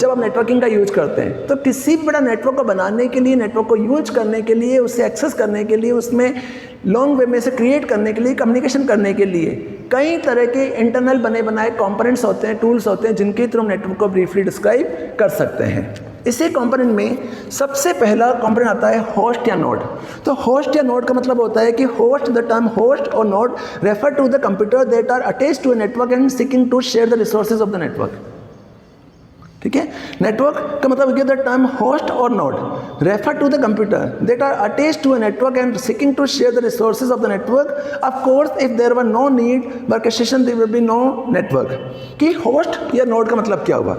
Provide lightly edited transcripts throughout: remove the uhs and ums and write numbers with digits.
जब आप नेटवर्किंग का यूज करते हैं तो किसी भी बड़ा नेटवर्क को बनाने के लिए, नेटवर्क को यूज करने के लिए, उसे एक्सेस करने के लिए, उसमें लॉन्ग वे में से क्रिएट करने के लिए, कम्युनिकेशन करने के लिए कई तरह के इंटरनल बने बनाए कंपोनेंट्स होते हैं, टूल्स होते हैं, जिनके थ्रू हम नेटवर्क को ब्रीफली डिस्क्राइब कर सकते हैं। इसी कंपोनेंट में सबसे पहला कंपोनेंट आता है होस्ट या नोड। तो होस्ट या नोड का मतलब होता है कि host, the term host or node refer to the computer that are attached to a network and seeking to share the resources of the network. ठीक है, नेटवर्क का मतलब the term host or node refer to the computer that are attached to a network and seeking to share the resources of the network. Of course if there were no need vacation there will be no network. कि host या node का मतलब क्या हुआ?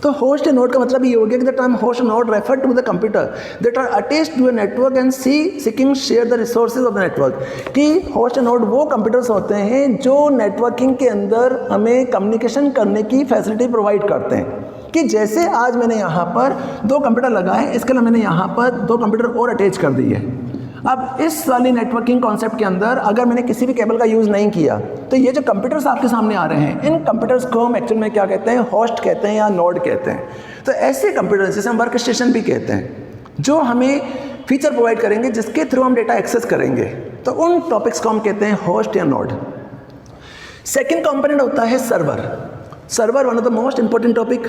तो host या node का मतलब ये हो गया कि the term host node refer to the computer that are attached to a network and seeking share the resources of the network. कि होस्ट या नोड वो कंप्यूटर्स होते हैं जो नेटवर्किंग के अंदर हमें कम्युनिकेशन करने की फैसिलिटी प्रोवाइड करते हैं। कि जैसे आज मैंने यहाँ पर 2 कंप्यूटर लगाए, इसके लिए मैंने यहाँ पर 2 कंप्यूटर और अटैच कर दिए। अब इस वाली नेटवर्किंग कॉन्सेप्ट के अंदर अगर मैंने किसी भी केबल का यूज़ नहीं किया तो ये जो कंप्यूटर्स आपके सामने आ रहे हैं, इन कंप्यूटर्स को हम एक्चुअल में क्या कहते हैं? होस्ट कहते हैं या नोड कहते हैं। तो ऐसे कंप्यूटर्स जिसे हम वर्क स्टेशन भी कहते हैं, जो हमें फीचर प्रोवाइड करेंगे जिसके थ्रू हम डेटा एक्सेस करेंगे, तो उन टॉपिक्स को हम कहते हैं होस्ट या नोड। सेकेंड कंपोनेंट होता है server. Server one of the most important topic,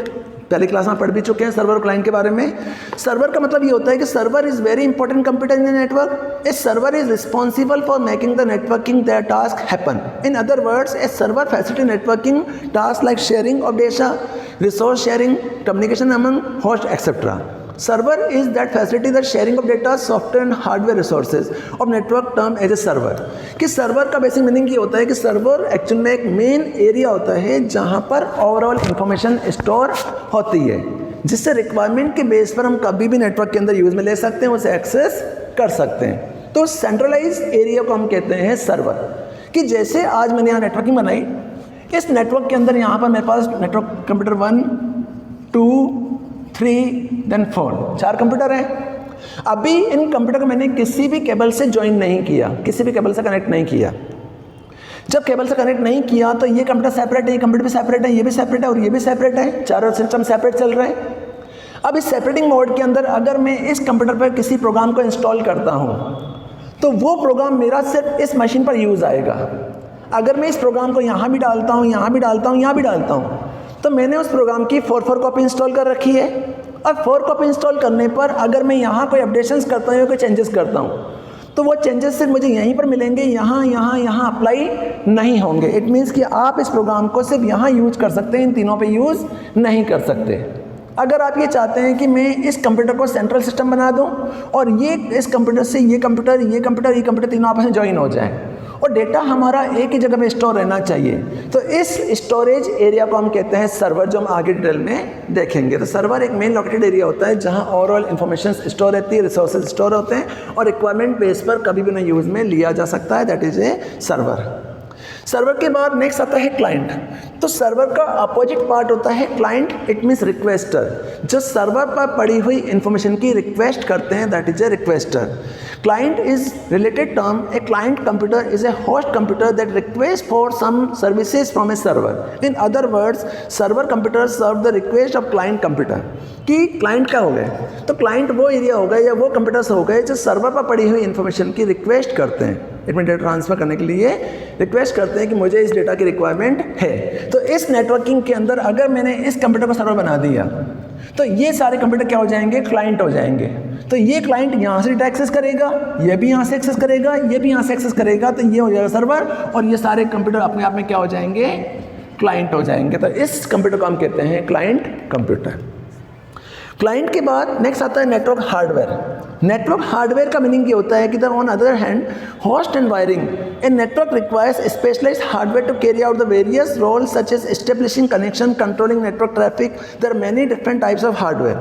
पहली क्लास में पढ़ भी चुके हैं सर्वर और क्लाइंट के बारे में। सर्वर का मतलब ये होता है कि server is very important computer in the network. A server is responsible for making the networking that task happen. In other words, A server facility networking task like sharing of data, resource sharing, communication among host etcetera. Server is that facility that sharing of data, software and hardware resources of network term as a server। कि server का basic meaning ये होता है कि server actual में एक main area होता है जहाँ पर ओवरऑल इंफॉर्मेशन स्टोर होती है, जिससे रिक्वायरमेंट के बेस पर हम कभी भी नेटवर्क के अंदर यूज़ में ले सकते हैं, उसे एक्सेस कर सकते हैं। तो सेंट्रलाइज एरिया को हम कहते हैं सर्वर। कि जैसे आज मैंने यहाँ नेटवर्किंग बनाई, इस नेटवर्क के अंदर यहाँ पर मेरे पास नेटवर्क कंप्यूटर 1, 2, 3 देन 4, 4 कंप्यूटर हैं। अभी इन कंप्यूटर को मैंने किसी भी केबल से ज्वाइन नहीं किया, किसी भी केबल से कनेक्ट नहीं किया। जब केबल से कनेक्ट नहीं किया तो ये कंप्यूटर सेपरेट है, ये कंप्यूटर भी सेपरेट है, ये भी सेपरेट है और ये भी सेपरेट है, चारों सिस्टम सेपरेट चल रहे हैं। अब इस सेपरेटिंग मोड के अंदर अगर मैं इस कंप्यूटर पर किसी प्रोग्राम को इंस्टॉल करता हूँ तो वो प्रोग्राम मेरा सिर्फ इस मशीन पर यूज़ आएगा। अगर मैं इस प्रोग्राम को यहाँ भी डालता हूँ, यहाँ भी डालता हूँ, यहाँ भी डालता हूँ, तो मैंने उस प्रोग्राम की 4 कॉपी इंस्टॉल कर रखी है। और 4 कॉपी इंस्टॉल करने पर अगर मैं यहाँ कोई अपडेशंस करता हूँ या कोई चेंजेस करता हूँ तो वो चेंजेस सिर्फ मुझे यहीं पर मिलेंगे, यहाँ अप्लाई नहीं होंगे। इट मीन्स कि आप इस प्रोग्राम को सिर्फ यहाँ यूज कर सकते हैं, इन तीनों पे यूज़ नहीं कर सकते। अगर आप ये चाहते हैं कि मैं इस कंप्यूटर को सेंट्रल सिस्टम बना दूँ और ये इस कंप्यूटर से ये कंप्यूटर तीनों आपस में ज्वाइन हो जाए और डेटा हमारा एक ही जगह में स्टोर रहना चाहिए, तो इस स्टोरेज एरिया को हम कहते हैं सर्वर, जो हम आगे डिटेल में देखेंगे। तो सर्वर एक मेन लोकेटेड एरिया होता है जहां ओवरऑल इन्फॉर्मेशन स्टोर रहती है, रिसोर्सेज स्टोर होते हैं और रिक्वायरमेंट बेस पर कभी भी ना यूज़ में लिया जा सकता है, that is a server. Server के बाद नेक्स्ट आता है क्लाइंट। तो सर्वर का अपोजिट पार्ट होता है क्लाइंट, इट मीन्स रिक्वेस्टर। जो सर्वर पर पड़ी हुई इंफॉर्मेशन की रिक्वेस्ट करते हैं, that is a requester. Client is related term. A client computer is a host computer that requests for some services from a server. In other words, server computers serve the request of client computer. कि client क्या हो गए? तो client वो area हो गए या वो कंप्यूटर्स हो गए जो सर्वर पर पड़ी हुई इंफॉर्मेशन की रिक्वेस्ट करते हैं, इसमें डेटा ट्रांसफर करने के लिए रिक्वेस्ट करते हैं कि मुझे इस डेटा की रिक्वायरमेंट है। तो इस नेटवर्किंग के अंदर अगर मैंने इस कंप्यूटर को सर्वर बना दिया तो ये सारे कंप्यूटर क्या हो जाएंगे? क्लाइंट हो जाएंगे। तो ये क्लाइंट यहाँ से डेटा एक्सेस करेगा, ये भी यहाँ से एक्सेस करेगा, ये भी यहाँ से एक्सेस करेगा, तो ये हो जाएगा सर्वर और ये सारे कंप्यूटर अपने आप में क्या हो जाएंगे? क्लाइंट हो जाएंगे। तो इस कंप्यूटर को हम कहते हैं क्लाइंट कंप्यूटर। क्लाइंट के बाद नेक्स्ट आता है नेटवर्क हार्डवेयर। नेटवर्क हार्डवेयर का मीनिंग ये होता है कि on other hand host and wiring a network requires specialized hardware to carry out the various roles such as establishing connection, controlling network traffic. There are many different types of hardware.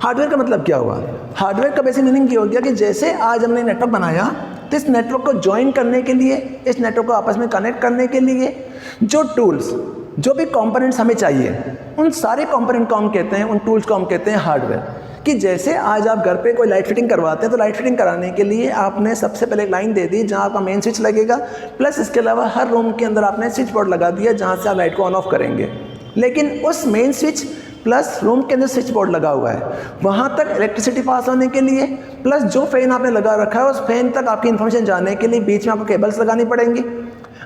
Hardware का मतलब क्या हुआ? Hardware का basic meaning ये हो गया कि जैसे आज हमने नेटवर्क बनाया तो इस नेटवर्क को ज्वाइन करने के लिए, इस नेटवर्क को आपस में कनेक्ट करने के लिए जो टूल्स, जो भी कंपोनेंट्स हमें चाहिए, उन सारे कंपोनेंट को हम कहते हैं, उन टूल्स को हम कहते हैं हार्डवेयर। कि जैसे आज आप घर पे कोई लाइट फिटिंग करवाते हैं तो लाइट फिटिंग कराने के लिए आपने सबसे पहले एक लाइन दे दी जहाँ आपका मेन स्विच लगेगा, प्लस इसके अलावा हर रूम के अंदर आपने स्विच बोर्ड लगा दिया जहाँ से आप लाइट को ऑन ऑफ करेंगे। लेकिन उस मेन स्विच प्लस रूम के अंदर स्विच बोर्ड लगा हुआ है, वहाँ तक इलेक्ट्रिसिटी पास होने के लिए, प्लस जो फ़ैन आपने लगा रखा है उस फैन तक आपकी इन्फॉर्मेशन जाने के लिए बीच में आपको केबल्स लगानी पड़ेंगी।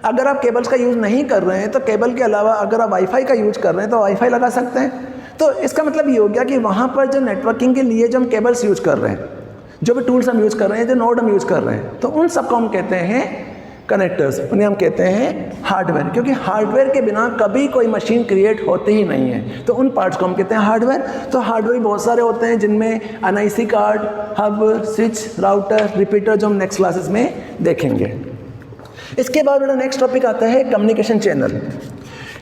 अगर आप केबल्स का यूज़ नहीं कर रहे हैं तो केबल के अलावा अगर आप वाईफाई का यूज़ कर रहे हैं तो वाईफाई लगा सकते हैं। तो इसका मतलब ये हो गया कि वहाँ पर जो नेटवर्किंग के लिए जो हम केबल्स यूज़ कर रहे हैं, जो भी टूल्स हम यूज़ कर रहे हैं, जो नोड हम यूज़ कर रहे हैं, तो उन सबको हम कहते हैं कनेक्टर्स, उन्हें हम कहते हैं हार्डवेयर, क्योंकि हार्डवेयर के बिना कभी कोई मशीन क्रिएट होती ही नहीं है। तो उन पार्ट्स को हम कहते हैं हार्डवेयर। तो हार्डवेयर बहुत सारे होते हैं, जिनमें NIC card, hub, switch, router, repeater, जो हम नेक्स्ट क्लासेस में देखेंगे। इसके बाद मेरा नेक्स्ट टॉपिक आता है कम्युनिकेशन चैनल।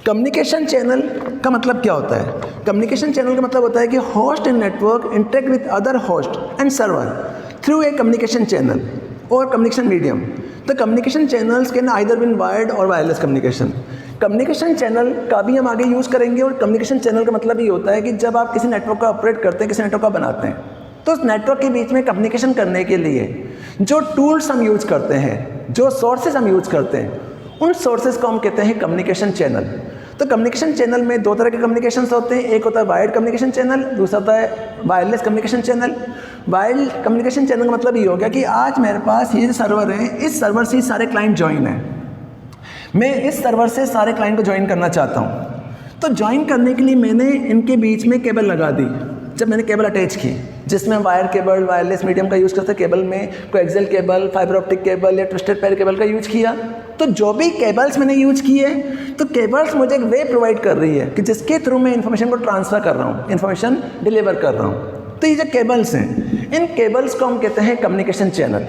कम्युनिकेशन चैनल का मतलब क्या होता है? कम्युनिकेशन चैनल का मतलब होता है कि host in network interact with other host and server through a communication channel or communication medium. तो communication channels can either been wired or wireless communication. Communication channel का भी हम आगे यूज़ करेंगे। और कम्युनिकेशन चैनल का मतलब ये होता है कि जब आप किसी नेटवर्क का ऑपरेट करते हैं, किसी नेटवर्क का बनाते हैं, तो उस नेटवर्क के बीच में कम्युनिकेशन करने के लिए जो टूल्स हम यूज़ करते हैं, जो सोर्सेज हम यूज़ करते हैं, उन सोर्सेज को हम कहते हैं कम्युनिकेशन चैनल। तो कम्युनिकेशन चैनल में दो तरह के कम्युनिकेशन होते हैं, एक होता है वायर्ड कम्युनिकेशन चैनल, दूसरा होता है wireless communication channel. Wired communication channel का मतलब ये हो गया कि आज मेरे पास ये जो सर्वर है, इस सर्वर से सारे क्लाइंट ज्वाइन हैं, मैं इस सर्वर से सारे क्लाइंट को ज्वाइन करना चाहता हूँ। तो ज्वाइन करने के लिए मैंने इनके बीच में केबल लगा दी। जब मैंने केबल अटैच की, जिसमें वायर केबल, वायरलेस मीडियम का यूज़ करते हैं, केबल में coaxial cable, fibre optic cable या ट्विस्टेड पेयर केबल का यूज़ किया, तो जो भी केबल्स मैंने यूज़ किए, तो केबल्स मुझे एक वे प्रोवाइड कर रही है कि जिसके थ्रू मैं इन्फॉर्मेशन को ट्रांसफ़र कर रहा हूँ, इन्फॉर्मेशन डिलीवर कर रहा हूँ। तो ये जो केबल्स हैं, इन केबल्स को हम कहते हैं कम्युनिकेशन चैनल।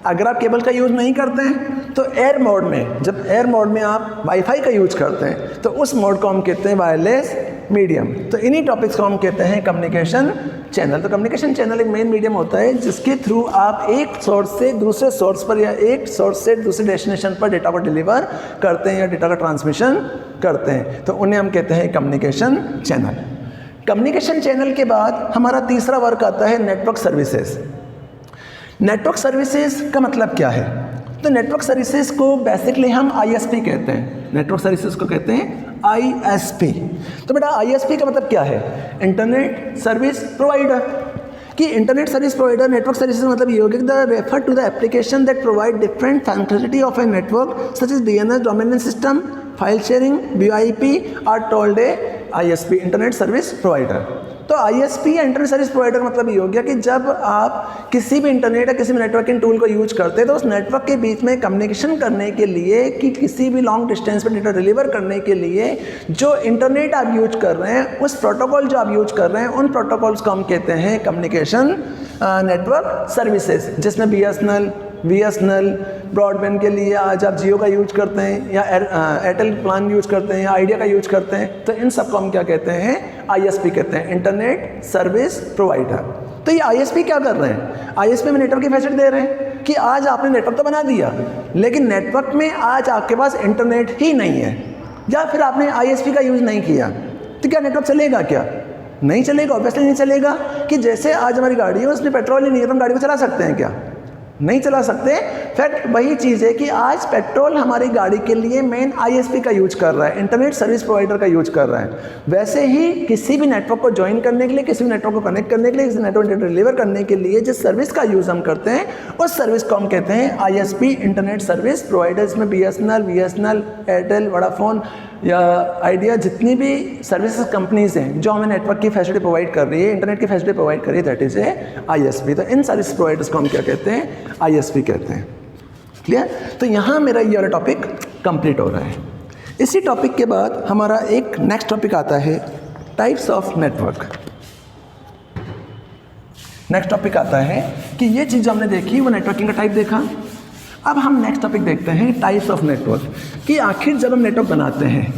अगर आप केबल का यूज़ नहीं करते हैं तो एयर मोड में, जब एयर मोड में आप वाईफाई का यूज़ करते हैं, तो उस मोड को हम कहते हैं वायरलेस मीडियम। तो इन्हीं टॉपिक्स को हम कहते हैं कम्युनिकेशन चैनल। तो कम्युनिकेशन चैनल एक मेन मीडियम होता है जिसके थ्रू आप एक सोर्स से दूसरे सोर्स पर या एक सोर्स से दूसरे डेस्टिनेशन पर डेटा को डिलीवर करते हैं या डेटा का ट्रांसमिशन करते हैं। तो उन्हें हम कहते हैं कम्युनिकेशन चैनल। कम्युनिकेशन चैनल के बाद हमारा तीसरा वर्क आता है नेटवर्क सर्विसेज। नेटवर्क सर्विसेज का मतलब क्या है? तो नेटवर्क सर्विसेज को बेसिकली हम आईएसपी कहते हैं। नेटवर्क सर्विसेज को कहते हैं आईएसपी। तो बेटा आईएसपी का मतलब क्या है? Internet service provider. कि internet service provider, network services मतलब ये होगा कि the refer to the application that provide different functionality of a network such as DNS, domain system, file sharing, VIP are told a ISP, internet service provider. तो ISP या internet service provider मतलब ये हो गया कि जब आप किसी भी इंटरनेट या किसी भी नेटवर्किंग टूल को यूज करते हैं, तो उस नेटवर्क के बीच में कम्युनिकेशन करने के लिए, कि किसी भी लॉन्ग डिस्टेंस पर डेटा डिलीवर करने के लिए जो इंटरनेट आप यूज कर रहे हैं, उस प्रोटोकॉल जो आप यूज कर रहे हैं, उन प्रोटोकॉल्स को हम कहते हैं कम्युनिकेशन नेटवर्क सर्विसेज। जिसमें बीएसएनएल ब्रॉडबैंड के लिए आज आप जियो का यूज करते हैं या एयरटेल प्लान यूज करते हैं या आइडिया का यूज करते हैं, तो इन सबको हम क्या कहते हैं? आईएसपी कहते हैं, इंटरनेट सर्विस प्रोवाइडर। तो ये आईएसपी क्या कर रहे हैं? आईएसपी में नेटवर्क की फैसिलिटी दे रहे हैं कि आज आपने नेटवर्क तो बना दिया, लेकिन नेटवर्क में आज आपके पास इंटरनेट ही नहीं है, या फिर आपने आईएसपी का यूज़ नहीं किया, तो क्या नेटवर्क चलेगा? क्या नहीं चलेगा? ऑब्वियसली नहीं चलेगा। कि जैसे आज हमारी गाड़ी है, उसमें पेट्रोल ही नहीं है, तो हम गाड़ी को चला सकते हैं क्या? नहीं चला सकते। फैक्ट वही चीज़ है कि आज पेट्रोल हमारी गाड़ी के लिए मेन आईएसपी का यूज कर रहा है, इंटरनेट सर्विस प्रोवाइडर का यूज कर रहा है। वैसे ही किसी भी नेटवर्क को ज्वाइन करने के लिए, किसी भी नेटवर्क को कनेक्ट करने के लिए, किसी नेटवर्क डेटा डिलीवर करने के लिए जिस सर्विस का यूज़ हम करते हैं, उस सर्विस को हम कहते हैं आईएसपी, इंटरनेट सर्विस प्रोवाइडर। इसमें बीएसएनएल, एयरटेल, वोडाफोन या आइडिया, जितनी भी सर्विसेज कंपनीज हैं जो हमें नेटवर्क की फैसिलिटी प्रोवाइड कर रही है, इंटरनेट की फैसिलिटी प्रोवाइड कर रही है, दैट इज ए आईएसपी। तो इन सर्विस प्रोवाइडर्स को हम क्या कहते हैं? आईएसपी कहते हैं। क्लियर? तो यहाँ मेरा ये वाला टॉपिक कंप्लीट हो रहा है। इसी टॉपिक के बाद हमारा एक नेक्स्ट टॉपिक आता है types of network. Next topic आता है कि ये चीज़ जो हमने देखी वो नेटवर्किंग का टाइप देखा। अब हम नेक्स्ट टॉपिक देखते हैं टाइप्स ऑफ नेटवर्क, कि आखिर जब हम नेटवर्क बनाते हैं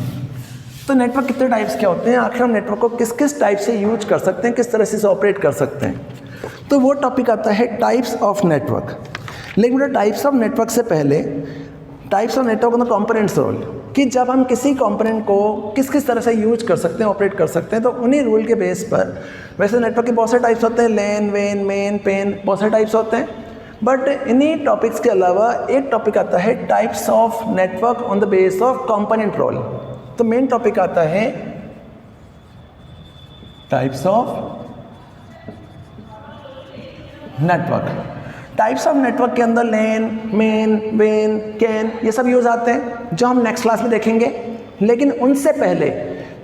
तो नेटवर्क कितने टाइप्स के होते हैं, आखिर हम नेटवर्क को किस किस टाइप से यूज कर सकते हैं, किस तरह से ऑपरेट कर सकते हैं। तो वो टॉपिक आता है टाइप्स ऑफ नेटवर्क। लेकिन बेटा टाइप्स ऑफ नेटवर्क से पहले टाइप्स ऑफ नेटवर्क का कंपोनेंट्स रोल, कि जब हम किसी कंपोनेंट को किस किस तरह से यूज कर सकते हैं, ऑपरेट कर सकते हैं, तो उन्हीं रूल के बेस पर, वैसे नेटवर्क के बहुत सारे टाइप्स होते हैं, लैन, वेन, मेन, पेन, बहुत सारे टाइप्स होते हैं। बट इन्हीं टॉपिक्स के अलावा एक टॉपिक आता है types of network on the base of component role. तो मेन टॉपिक आता है types of network. Types of network के अंदर लेन, मेन, वेन, कैन ये सब यूज आते हैं जो हम नेक्स्ट क्लास में देखेंगे। लेकिन उनसे पहले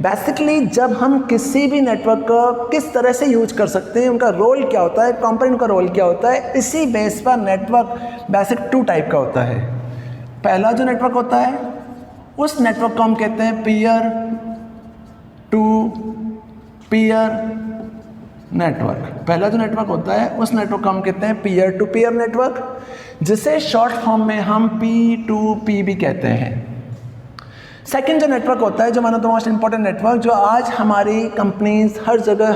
बेसिकली जब हम किसी भी नेटवर्क को किस तरह से यूज कर सकते हैं, उनका रोल क्या होता है, कंपोनेंट का रोल क्या होता है, इसी बेस पर नेटवर्क बेसिक 2 टाइप का होता है। पहला जो नेटवर्क होता है उस नेटवर्क को हम कहते हैं पीयर टू पीयर नेटवर्क। पहला जो नेटवर्क होता है उस नेटवर्क को हम कहते हैं पीयर टू पीयर नेटवर्क, जिसे शॉर्ट फॉर्म में हम P2P भी कहते हैं। सेकंड जो नेटवर्क होता है, जो one of the most important network, जो आज हमारी कंपनीज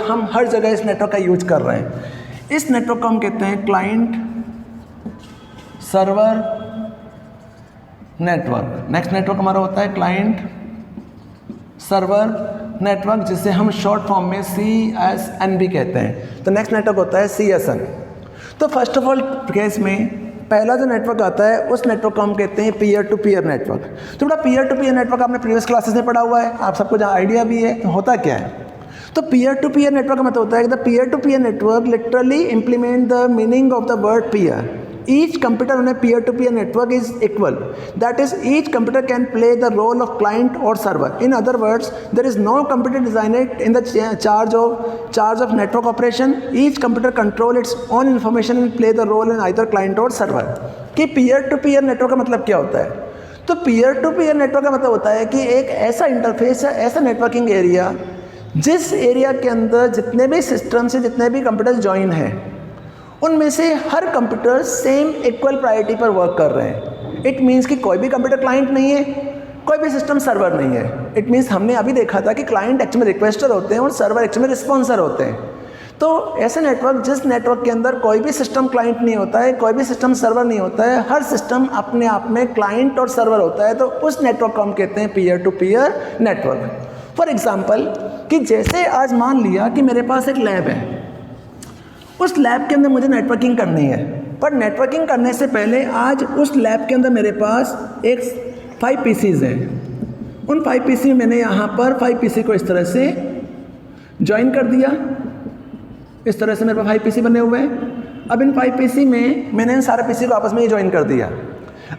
हम हर जगह इस नेटवर्क का यूज कर रहे हैं, इस नेटवर्क को हम कहते हैं client server network. Next network हमारा होता है क्लाइंट सर्वर नेटवर्क, जिसे हम शॉर्ट फॉर्म में CSN भी कहते हैं। तो नेक्स्ट नेटवर्क होता है CSN। तो फर्स्ट ऑफ ऑल केस में पहला जो नेटवर्क आता है उस नेटवर्क को हम कहते हैं पीयर टू पीयर नेटवर्क। तो बड़ा पीयर टू पीयर नेटवर्क आपने प्रीवियस क्लासेस में पढ़ा हुआ है, आप सबको जहाँ आइडिया भी है। तो होता क्या है, तो पीयर टू पीयर नेटवर्क का मतलब होता है कि the peer to peer network literally implement the meaning of the word peer. Each computer on a peer-to-peer network is equal. That is, each computer can play the role of client or server. In other words, there is no computer designed in the charge of network operation. Each computer control its own information and play the role in either client or server. कि peer-to-peer network का मतलब क्या होता है? तो peer-to-peer network का मतलब होता है कि एक ऐसा इंटरफेस है, ऐसा नेटवर्किंग एरिया, जिस एरिया के अंदर जितने भी सिस्टम से जितने भी कंप्यूटर्स ज्वाइन हैं, उनमें से हर कंप्यूटर सेम इक्वल प्रायोरिटी पर वर्क कर रहे हैं। इट मीन्स कि कोई भी कंप्यूटर क्लाइंट नहीं है, कोई भी सिस्टम सर्वर नहीं है। इट मीन्स हमने अभी देखा था कि क्लाइंट एक्चुअली रिक्वेस्टर होते हैं और सर्वर एक्चुअली रिस्पॉन्सर होते हैं। तो ऐसे नेटवर्क, जिस नेटवर्क के अंदर कोई भी सिस्टम क्लाइंट नहीं होता है, कोई भी सिस्टम सर्वर नहीं होता है, हर सिस्टम अपने आप में क्लाइंट और सर्वर होता है, तो उस नेटवर्क को हम कहते हैं peer to peer network. For example कि जैसे आज मान लिया कि मेरे पास एक लैब है, उस लैब के अंदर मुझे नेटवर्किंग करनी है, पर नेटवर्किंग करने से पहले आज उस लैब के अंदर मेरे पास 5 PCs हैं। उन 5 PC में मैंने यहाँ पर 5 PC को इस तरह से ज्वाइन कर दिया। इस तरह से मेरे पास 5 PC बने हुए हैं। अब इन 5 PC में मैंने इन सारे PC को आपस में ही ज्वाइन कर दिया।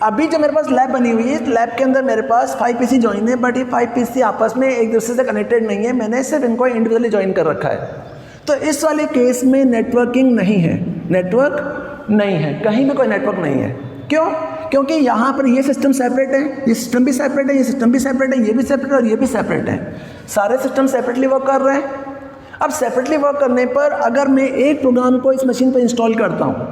अभी जो मेरे पास लैब बनी हुई है, इस लैब के अंदर मेरे पास 5 PC ज्वाइन है, बट ये 5 PC आपस में एक दूसरे से कनेक्टेड नहीं है। मैंने सिर्फ इनको इंडिविजुअली ज्वाइन कर रखा है। तो इस वाले केस में नेटवर्किंग नहीं है, नेटवर्क नहीं है, कहीं भी कोई नेटवर्क नहीं है। क्यों? क्योंकि यहाँ पर ये सिस्टम सेपरेट है, ये सिस्टम भी सेपरेट है, ये सिस्टम भी सेपरेट है, ये भी सेपरेट है और ये भी सेपरेट है। सारे सिस्टम सेपरेटली वर्क कर रहे हैं। अब सेपरेटली वर्क करने पर अगर मैं एक प्रोग्राम को इस मशीन पर इंस्टॉल करता हूँ,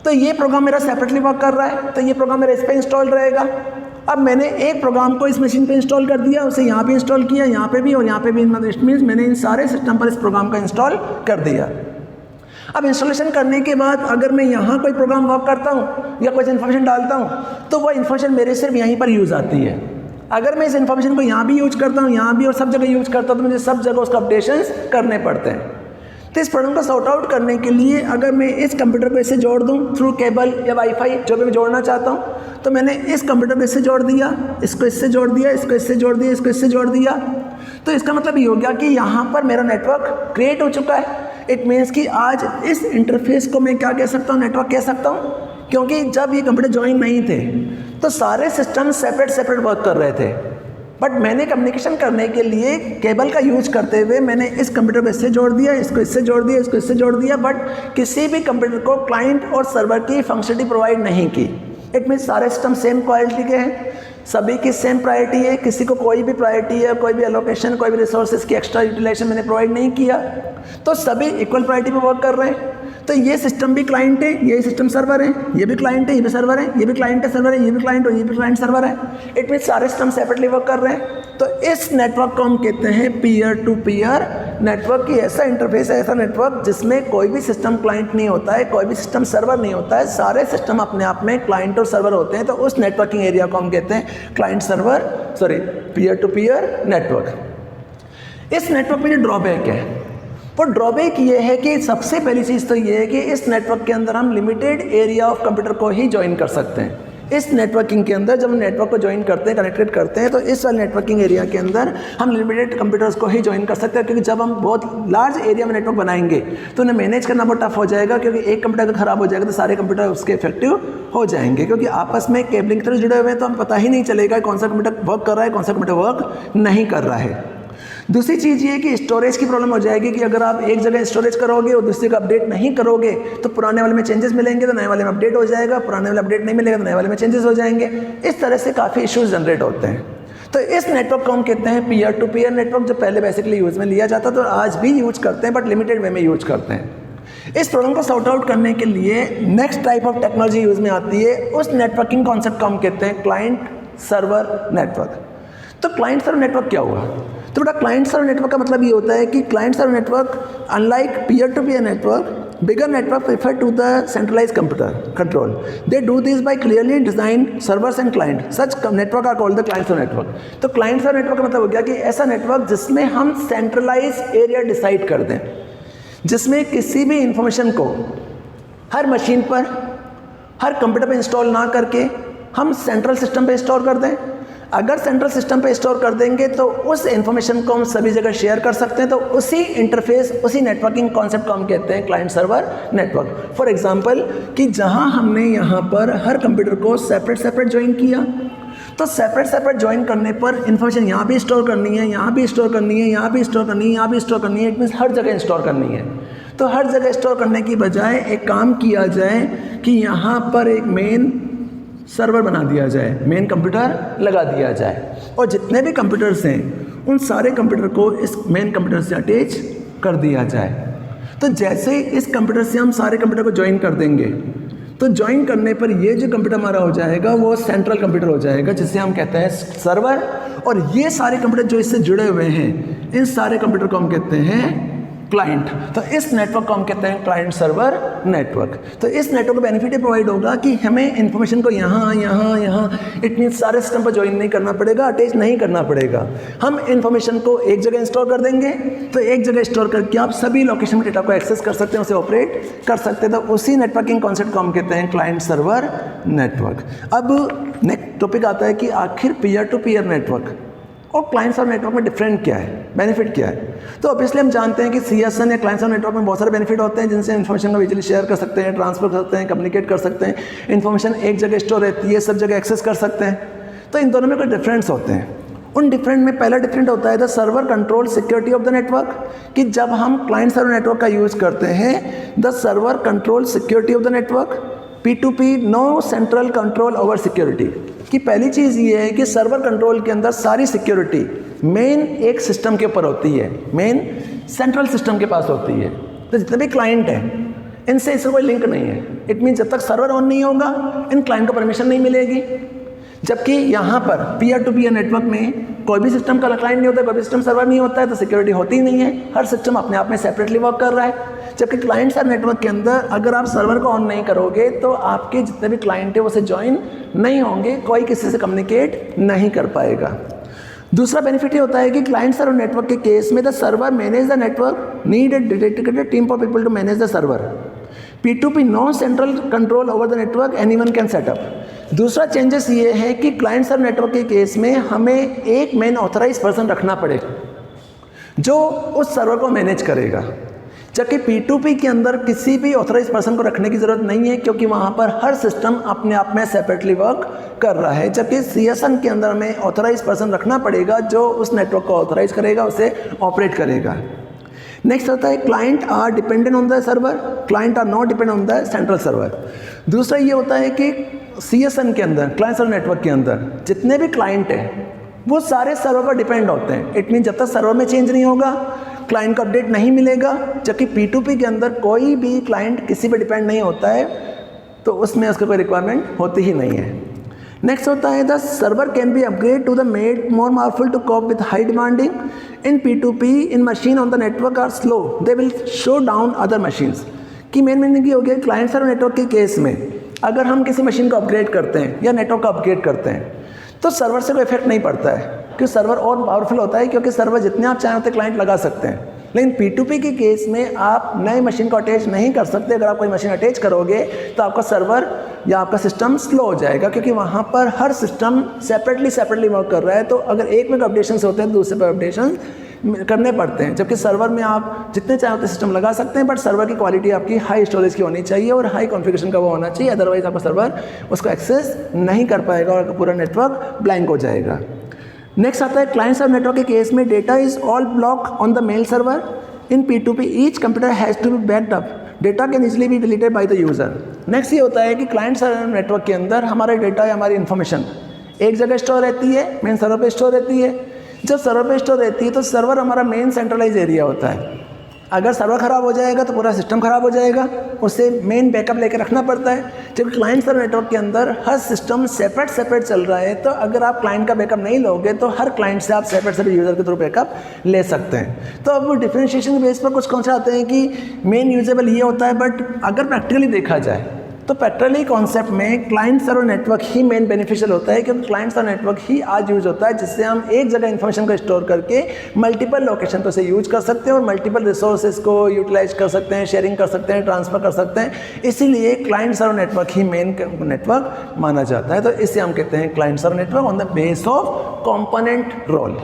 तो ये प्रोग्राम मेरा सेपरेटली वर्क कर रहा है, तो ये प्रोग्राम मेरा इस पर इंस्टॉल रहेगा। अब मैंने एक प्रोग्राम को इस मशीन पे इंस्टॉल कर दिया, उसे यहाँ पे इंस्टॉल किया, यहाँ पे भी और यहाँ पे भी। इट मीन्स मैंने इन सारे सिस्टम पर इस प्रोग्राम का इंस्टॉल कर दिया। अब इंस्टॉलेशन करने के बाद अगर मैं यहाँ कोई प्रोग्राम वर्क करता हूँ या कुछ इन्फॉर्मेशन डालता हूँ, तो वो इन्फॉर्मेशन मेरे सिर्फ यहीं पर यूज़ आती है। अगर मैं इस इन्फॉर्मेशन को यहाँ भी यूज करता हूँ, यहाँ भी और सब जगह यूज करता हूँ, तो मुझे सब जगह उसका अपडेशंस करने पड़ते हैं। तो इस प्रॉब्लम को सॉर्ट आउट करने के लिए अगर मैं इस कंप्यूटर को इससे जोड़ दूं थ्रू केबल या वाईफाई, जो भी मैं जोड़ना चाहता हूं, तो मैंने इस कंप्यूटर को इससे जोड़ दिया, इसको इससे जोड़ दिया, इसको इससे जोड़ दिया, इसको इससे जोड़ दिया। तो इसका मतलब ये हो गया कि यहाँ पर मेरा नेटवर्क क्रिएट हो चुका है। इट मीन्स कि आज इस इंटरफेस को मैं क्या कह सकता हूँ, नेटवर्क कह सकता हूँ, क्योंकि जब ये कंप्यूटर ज्वाइन नहीं थे तो सारे सिस्टम सेपरेट वर्क कर रहे थे। बट मैंने कम्युनिकेशन करने के लिए केबल का यूज करते हुए मैंने इस कंप्यूटर को इससे जोड़ दिया, इसको इससे जोड़ दिया, इसको इससे जोड़ दिया, बट किसी भी कंप्यूटर को क्लाइंट और सर्वर की फंक्शनलिटी प्रोवाइड नहीं की। इट मीन्स सारे सिस्टम सेम क्वालिटी के हैं, सभी की सेम प्रायोरिटी है, किसी को कोई भी प्रायोरिटी है, कोई भी एलोकेशन, कोई भी रिसोर्सेज की एक्स्ट्रा यूटिलाइजेशन मैंने प्रोवाइड नहीं किया, तो सभी इक्वल प्रायोरिटी पर वर्क कर रहे हैं। तो ये सिस्टम भी क्लाइंट है, ये सिस्टम सर्वर है, ये भी क्लाइंट है, ये भी सर्वर है, ये भी क्लाइंट है, सर्वर है, ये भी क्लाइंट और ये भी क्लाइंट सर्वर है। इट मीन्स सारे सिस्टम सेपरेटली वर्क कर रहे हैं। तो इस नेटवर्क को हम कहते हैं पीयर टू पीयर नेटवर्क। की ऐसा इंटरफेस है, ऐसा नेटवर्क जिसमें कोई भी सिस्टम क्लाइंट नहीं होता है, कोई भी सिस्टम सर्वर नहीं होता है, सारे सिस्टम अपने आप में क्लाइंट और सर्वर होते हैं। तो उस नेटवर्किंग एरिया को हम कहते हैं client server peer to peer network. इस नेटवर्क में जो ड्रॉबैक है, वो ड्रॉबैक ये है कि सबसे पहली चीज़ तो ये है कि इस नेटवर्क के अंदर हम लिमिटेड एरिया ऑफ कंप्यूटर को ही ज्वाइन कर सकते हैं। इस नेटवर्किंग के अंदर जब हम नेटवर्क को ज्वाइन करते हैं, कनेक्टेड करते हैं, तो इस वाले नेटवर्किंग एरिया के अंदर हम लिमिटेड कंप्यूटर्स को ही ज्वाइन कर सकते हैं, क्योंकि जब हम बहुत लार्ज एरिया में नेटवर्क बनाएंगे तो उन्हें मैनेज करना बहुत टफ हो जाएगा, क्योंकि एक कंप्यूटर अगर खराब हो जाएगा तो सारे कंप्यूटर उसके इफेक्टिव हो जाएंगे, क्योंकि आपस में केबलिंग की तरह जुड़े हुए हैं, तो हम पता ही नहीं चलेगा कौन सा कंप्यूटर वर्क कर रहा है, कौन सा कंप्यूटर वर्क नहीं कर रहा है। दूसरी चीज़ ये कि स्टोरेज की प्रॉब्लम हो जाएगी कि अगर आप एक जगह स्टोरेज करोगे और दूसरी का अपडेट नहीं करोगे तो पुराने वाले में चेंजेस मिलेंगे तो नए वाले में अपडेट हो जाएगा, पुराने वाले अपडेट नहीं मिलेगा तो नए वाले में चेंजेस हो जाएंगे। इस तरह से काफ़ी इश्यूज जनरेट होते हैं। तो इस नेटवर्क को हम कहते हैं पीयर टू पीयर नेटवर्क, जो पहले बेसिकली यूज़ में लिया जाता था, तो आज भी यूज करते हैं बट लिमिटेड वे में यूज करते हैं। इस प्रॉब्लम को सॉर्ट आउट करने के लिए next type of technology use में आती है, उस नेटवर्किंग कॉन्सेप्ट को हम कहते हैं क्लाइंट सर्वर नेटवर्क। तो क्लाइंट सर्वर नेटवर्क क्या हुआ? तो बेटा क्लाइंट सर्वर नेटवर्क का मतलब ये होता है कि client server network unlike peer to peer network, bigger network prefer to the centralize computer control. They do this by clearly design servers and client, such network are called the client server network. तो client server network का मतलब हो गया कि ऐसा network जिसमें हम centralise area decide कर दें, जिसमें किसी भी इंफॉर्मेशन को हर मशीन पर, हर कंप्यूटर पर इंस्टॉल ना करके हम सेंट्रल सिस्टम पे स्टोर कर दें। अगर सेंट्रल सिस्टम पे स्टोर कर देंगे तो उस इंफॉर्मेशन को हम सभी जगह शेयर कर सकते हैं। तो उसी इंटरफेस, उसी नेटवर्किंग कॉन्सेप्ट को हम कहते हैं client server network. For example कि जहां हमने यहाँ पर हर कंप्यूटर को सेपरेट ज्वाइन किया, तो सेपरेट ज्वाइन करने पर इंफॉर्मेशन यहाँ भी स्टोर करनी है, यहाँ भी स्टोर करनी है, यहाँ भी स्टोर करनी है, यहाँ भी स्टोर करनी है। इट मीन्स हर जगह स्टोर करनी है। तो हर जगह स्टोर करने की बजाय एक काम किया जाए कि यहाँ पर एक मेन सर्वर बना दिया जाए, मेन कंप्यूटर लगा दिया जाए, और जितने भी कंप्यूटर्स हैं उन सारे कंप्यूटर को इस मेन कंप्यूटर से अटैच कर दिया जाए। तो जैसे इस कंप्यूटर से हम सारे कंप्यूटर को ज्वाइन कर देंगे, तो ज्वाइन करने पर ये जो कंप्यूटर हमारा हो जाएगा वो सेंट्रल कंप्यूटर हो जाएगा, जिसे हम कहते हैं सर्वर। और ये सारे कंप्यूटर जो इससे जुड़े हुए हैं, इन सारे कंप्यूटर को हम कहते हैं क्लाइंट। तो इस नेटवर्क को हम कहते हैं क्लाइंट सर्वर नेटवर्क। तो इस नेटवर्क को बेनिफिट ये प्रोवाइड होगा कि हमें इन्फॉर्मेशन को यहाँ, इट मीन्स सारे सिस्टम पर ज्वाइन नहीं करना पड़ेगा, अटैच नहीं करना पड़ेगा। हम इन्फॉर्मेशन को एक जगह स्टोर कर देंगे, तो एक जगह स्टोर करके आप सभी लोकेशन में डेटा को एक्सेस कर सकते हैं, उसे ऑपरेट कर सकते हैं। तो उसी नेटवर्किंग कॉन्सेप्ट को हम कहते हैं क्लाइंट सर्वर नेटवर्क। अब नेक्स्ट टॉपिक आता है कि आखिर पीयर टू पीयर नेटवर्क और क्लाइंट सर्वर नेटवर्क में डिफरेंट क्या है, बेनिफिट क्या है। तो ऑब्वियसली हम जानते हैं कि CSN या क्लाइंट सर्वर नेटवर्क में बहुत सारे बेनिफिट होते हैं, जिनसे इन्फॉर्मेशन को इजीली शेयर कर सकते हैं, ट्रांसफर कर सकते हैं, कम्युनिकेट कर सकते हैं, इन्फॉर्मेशन एक जगह स्टोर रहती है, सब जगह एक्सेस कर सकते हैं। तो इन दोनों में कोई डिफरेंस होते हैं। उन डिफरेंट में पहला डिफरेंट होता है the server control security of the network, कि जब हम क्लाइंट सर्वर नेटवर्क का यूज़ करते हैं, the server control security of the network, P2P no central control over security. कि पहली चीज़ ये है कि सर्वर कंट्रोल के अंदर सारी सिक्योरिटी मेन एक सिस्टम के ऊपर होती है, मेन सेंट्रल सिस्टम के पास होती है। तो जितने भी क्लाइंट हैं इनसे इससे कोई लिंक नहीं है। इट मीन जब तक सर्वर ऑन नहीं होगा इन क्लाइंट को परमिशन नहीं मिलेगी। जबकि यहाँ पर पीयर टू पीयर नेटवर्क में कोई भी सिस्टम का क्लाइंट नहीं होता, कोई भी सिस्टम सर्वर नहीं होता है, तो सिक्योरिटी होती ही नहीं है। हर सिस्टम अपने आप में सेपरेटली वर्क कर रहा है। जबकि क्लाइंट सर्वर नेटवर्क के अंदर अगर आप सर्वर को ऑन नहीं करोगे तो आपके जितने भी क्लाइंट है वो से ज्वाइन नहीं होंगे, कोई किसी से कम्युनिकेट नहीं कर पाएगा। दूसरा बेनिफिट ये होता है कि क्लाइंट सर्वर नेटवर्क के केस में the server manage the network, need a dedicated team of people to manage the server. P2P no central control over the network, anyone can set up. दूसरा चेंजेस ये है कि क्लाइंट सर्वर नेटवर्क के case में हमें एक main authorise person रखना पड़ेगा जो उस सर्वर को मैनेज करेगा। जबकि P2P के अंदर किसी भी ऑथराइज पर्सन को रखने की ज़रूरत नहीं है, क्योंकि वहाँ पर हर सिस्टम अपने आप में सेपरेटली वर्क कर रहा है। जबकि CSN के अंदर में ऑथराइज पर्सन रखना पड़ेगा जो उस नेटवर्क को ऑथराइज करेगा, उसे ऑपरेट करेगा। नेक्स्ट होता है client are dependent on the server, client are not dependent on the central server. दूसरा ये होता है कि CSN के अंदर, क्लाइंट सर्वर नेटवर्क के अंदर जितने भी क्लाइंट हैं वो सारे सर्वर पर डिपेंड होते हैं। इट मीन जब तक सर्वर में चेंज नहीं होगा क्लाइंट को अपडेट नहीं मिलेगा। जबकि P2P के अंदर कोई भी क्लाइंट किसी पर डिपेंड नहीं होता है, तो उसमें उसका कोई रिक्वायरमेंट होती ही नहीं है। नेक्स्ट होता है the server can be upgrade to the made more powerful to cope with high demanding in P2P in machine on the network are slow, they will slow down other machines. की main meaning ये हो गया client server network के case में अगर हम किसी machine को अपग्रेड करते हैं या नेटवर्क को अपग्रेड करते हैं तो सर्वर से कोई इफेक्ट नहीं पड़ता है, क्योंकि सर्वर और पावरफुल होता है, क्योंकि सर्वर जितने आप चाहें उतने क्लाइंट लगा सकते हैं। लेकिन P2P के केस में आप नए मशीन को अटैच नहीं कर सकते। अगर आप कोई मशीन अटैच करोगे तो आपका सर्वर या आपका सिस्टम स्लो हो जाएगा, क्योंकि वहाँ पर हर सिस्टम सेपरेटली वर्क कर रहा है। तो अगर एक में अपडेशन होते हैं तो दूसरे पर अपडेशन करने पड़ते हैं। जबकि सर्वर में आप जितने चाहे उतने सिस्टम लगा सकते हैं, बट सर्वर की क्वालिटी आपकी हाई स्टोरेज की होनी चाहिए और हाई कॉन्फ़िगरेशन का वो होना चाहिए, अदरवाइज आपका सर्वर उसको एक्सेस नहीं कर पाएगा और पूरा नेटवर्क ब्लैंक हो जाएगा। नेक्स्ट आता है क्लाइंट सर्वर नेटवर्क के केस में data is all block on the mail server. In P2P each computer has to be backed up, data can easily be deleted by the user. Next ये होता है कि client server network के अंदर हमारा data या हमारी इन्फॉर्मेशन एक जगह स्टोर रहती है, मेन सर्वर पे स्टोर रहती है। जब सर्वर पे स्टोर रहती है तो सर्वर हमारा मेन सेंट्रलाइज एरिया होता है। अगर सर्वर ख़राब हो जाएगा तो पूरा सिस्टम ख़राब हो जाएगा, उससे मेन बैकअप लेकर रखना पड़ता है। जब क्लाइंट सर्वर नेटवर्क के अंदर हर सिस्टम सेपरेट चल रहा है, तो अगर आप क्लाइंट का बैकअप नहीं लोगे तो हर क्लाइंट से आप सेपरेट यूज़र के थ्रू बैकअप ले सकते हैं। तो अब डिफरेंशिएशन के बेस पर कुछ कॉन्सेप्ट आते हैं कि मेन यूजेबल ये होता है, बट अगर प्रैक्टिकली देखा जाए तो प्रैक्टिकली कॉन्सेप्ट में क्लाइंट सर्वर नेटवर्क ही मेन बेनिफिशियल होता है, क्योंकि क्लाइंट सर्वर नेटवर्क ही आज यूज होता है, जिससे हम एक जगह इन्फॉर्मेशन को स्टोर करके मल्टीपल लोकेशन पर से यूज कर सकते हैं और मल्टीपल रिसोर्सेज को यूटिलाइज कर सकते हैं, शेयरिंग कर सकते हैं, ट्रांसफर कर सकते हैं। इसीलिए क्लाइंट सर्वर नेटवर्क ही मेन नेटवर्क माना जाता है। तो इससे हम कहते हैं client server network on the base of component role.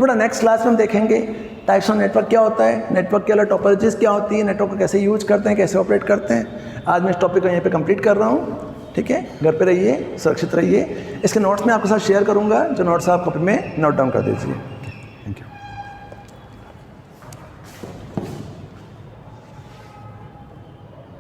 थोड़ा नेक्स्ट क्लास में हम देखेंगे टाइप्स ऑफ नेटवर्क क्या होता है, नेटवर्क के अलग टोपोलॉजीज क्या होती है, नेटवर्क को कैसे यूज करते हैं, कैसे ऑपरेट करते हैं। आज मैं इस टॉपिक को यहीं पे कंप्लीट कर रहा हूँ। ठीक है, घर पे रहिए, सुरक्षित रहिए। इसके नोट्स मैं आपके साथ शेयर करूँगा, जो नोट्स आप कॉपी में नोट डाउन कर दीजिए।